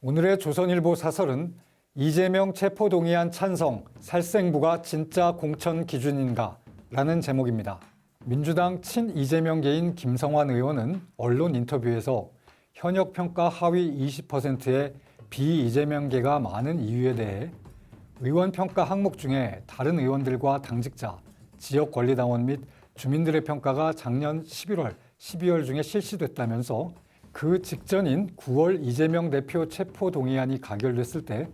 오늘의 조선일보 사설은 이재명 체포동의안 찬성, 살생부가 진짜 공천 기준인가? 라는 제목입니다. 민주당 친이재명계인 김성환 의원은 언론 인터뷰에서 현역 평가 하위 20%의 비이재명계가 많은 이유에 대해 의원 평가 항목 중에 다른 의원들과 당직자, 지역권리당원 및 주민들의 평가가 작년 11월, 12월 중에 실시됐다면서 그 직전인 9월 이재명 대표 체포동의안이 가결됐을 때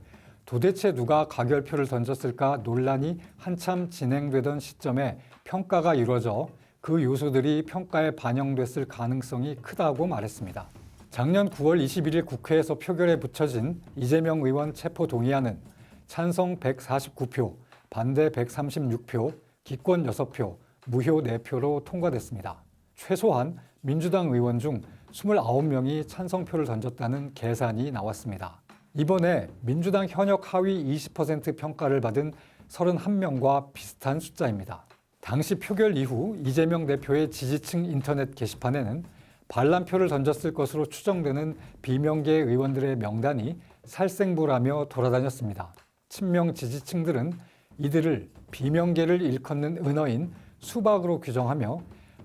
도대체 누가 가결표를 던졌을까 논란이 한참 진행되던 시점에 평가가 이루어져 그 요소들이 평가에 반영됐을 가능성이 크다고 말했습니다. 작년 9월 21일 국회에서 표결에 붙여진 이재명 의원 체포동의안은 찬성 149표, 반대 136표, 기권 6표, 무효 4표로 통과됐습니다. 최소한 민주당 의원 중 29명이 찬성표를 던졌다는 계산이 나왔습니다. 이번에 민주당 현역 하위 20% 평가를 받은 31명과 비슷한 숫자입니다. 당시 표결 이후 이재명 대표의 지지층 인터넷 게시판에는 반란표를 던졌을 것으로 추정되는 비명계 의원들의 명단이 살생부라며 돌아다녔습니다. 친명 지지층들은 이들을 비명계를 일컫는 은어인 수박으로 규정하며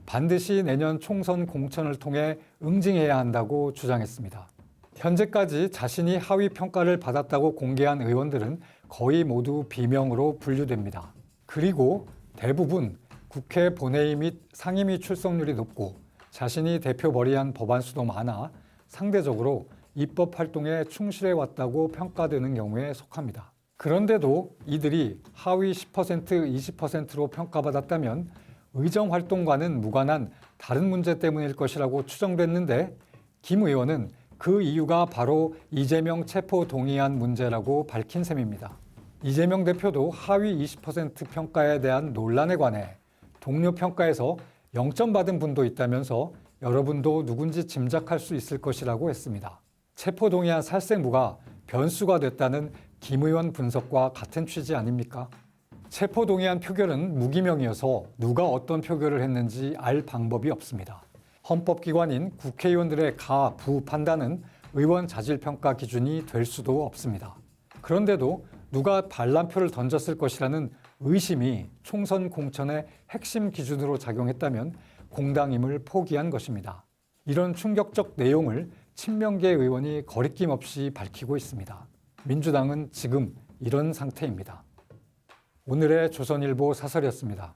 반드시 내년 총선 공천을 통해 응징해야 한다고 주장했습니다. 현재까지 자신이 하위 평가를 받았다고 공개한 의원들은 거의 모두 비명으로 분류됩니다. 그리고 대부분 국회 본회의 및 상임위 출석률이 높고 자신이 대표 벌이한 법안 수도 많아 상대적으로 입법 활동에 충실해왔다고 평가되는 경우에 속합니다. 그런데도 이들이 하위 10%, 20%로 평가받았다면 의정활동과는 무관한 다른 문제 때문일 것이라고 추정됐는데 김 의원은 그 이유가 바로 이재명 체포동의안 문제라고 밝힌 셈입니다. 이재명 대표도 하위 20% 평가에 대한 논란에 관해 동료 평가에서 0점 받은 분도 있다면서 여러분도 누군지 짐작할 수 있을 것이라고 했습니다. 체포동의안 살생부가 변수가 됐다는 김 의원 분석과 같은 취지 아닙니까? 체포동의안 표결은 무기명이어서 누가 어떤 표결을 했는지 알 방법이 없습니다. 헌법기관인 국회의원들의 가, 부 판단은 의원 자질평가 기준이 될 수도 없습니다. 그런데도 누가 반란표를 던졌을 것이라는 의심이 총선 공천의 핵심 기준으로 작용했다면 공당임을 포기한 것입니다. 이런 충격적 내용을 친명계 의원이 거리낌 없이 밝히고 있습니다. 민주당은 지금 이런 상태입니다. 오늘의 조선일보 사설이었습니다.